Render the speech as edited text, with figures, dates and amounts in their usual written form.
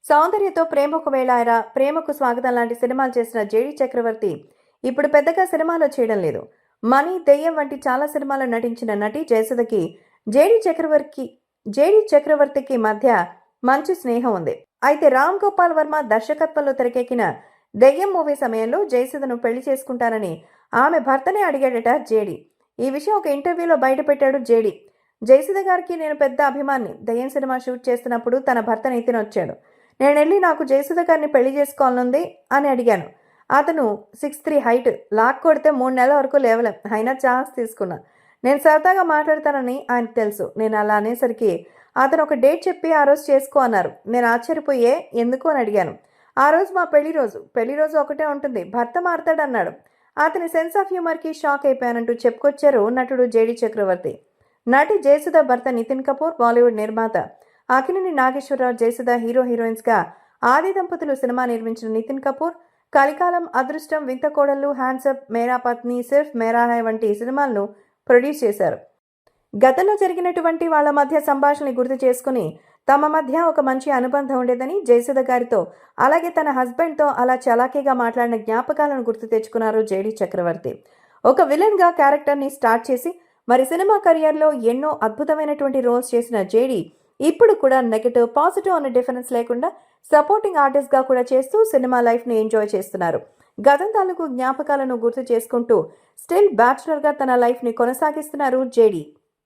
సౌందర్యతో ప్రేమకు వేళాయరా, ప్రేమకు స్వాగతం లాంటి సినిమాలు చేసిన జేడి చక్రవర్తి ఇప్పుడు పెద్దగా సినిమాలో చేయడం లేదు. మనీ, దెయ్యం వంటి చాలా సినిమాల్లో నటించిన నటి జయసుధకి జేడి చక్రవర్తికి మధ్య మంచి స్నేహం ఉంది. అయితే రామ్ గోపాల్ వర్మ దర్శకత్వంలో తెరకెక్కిన దెయ్యం మూవీ సమయంలో జయసుధను పెళ్లి చేసుకుంటానని ఆమె భర్తనే అడిగాడట జేడి. ఈ విషయం ఒక ఇంటర్వ్యూలో బయటపెట్టాడు జేడి. జయసుధ గారికి నేను పెద్ద అభిమాని. దెయ్యం సినిమా షూట్ చేస్తున్నప్పుడు తన భర్త నితిన్ వచ్చాడు. నేను వెళ్ళి నాకు జయసుధ గారిని పెళ్లి చేసుకోవాలనుంది అని అడిగాను. అతను 6'3" హైట్, లాక్ కొడితే 3 నెలల వరకు లేవలేం. అయినా ఛాన్స్ తీసుకున్నా. నేను సరదాగా మాట్లాడతానని ఆయనకు తెలుసు. నేను అలా అనేసరికి అతను ఒక డేట్ చెప్పి ఆ రోజు చేసుకో అన్నారు. నేను ఆశ్చర్యపోయే ఎందుకు అని అడిగాను. ఆ రోజు మా పెళ్లి రోజు ఒకటే ఉంటుంది, భర్త మారతాడన్నాడు. అతని సెన్స్ ఆఫ్ హ్యూమర్కి షాక్ అయిపోయానంటూ చెప్పుకొచ్చారు నటుడు జేడి చక్రవర్తి. నటి జయసుధ భర్త నితిన్ కపూర్, బాలీవుడ్ నిర్మాత అక్కినేని నాగేశ్వరరావు, జయసుధ హీరోయిన్స్గా ఆది దంపతులు సినిమా నిర్మించిన నితిన్ కపూర్ కలికాలం, అదృష్టం, వింత కోడళ్ళు, హ్యాండ్సప్, మేరా పత్ని, సిర్ఫ్ మేరా హై వంటి సినిమాలను ప్రొడ్యూస్ చేశారు. గతంలో జరిగినటువంటి వాళ్ల మధ్య సంభాషణని గుర్తు చేసుకుని తమ మధ్య ఒక మంచి అనుబంధం ఉండేదని జయసుధ గారితో, అలాగే తన హస్బెండ్తో అలా చలాకీగా మాట్లాడిన జ్ఞాపకాలను గుర్తు తెచ్చుకున్నారు జేడి చక్రవర్తి. ఒక విలన్గా క్యారెక్టర్ని స్టార్ట్ చేసి మరి సినిమా కెరియర్లో ఎన్నో అద్భుతమైనటువంటి రోల్స్ చేసిన జేడి ఇప్పుడు కూడా నెగటివ్, పాజిటివ్ అనే డిఫరెన్స్ లేకుండా సపోర్టింగ్ ఆర్టిస్ట్గా కూడా చేస్తూ సినిమా లైఫ్ని ఎంజాయ్ చేస్తున్నారు. గతం తాలూకు జ్ఞాపకాలను గుర్తు చేసుకుంటూ స్టిల్ బ్యాచులర్గా తన లైఫ్ని కొనసాగిస్తున్నారు జేడి.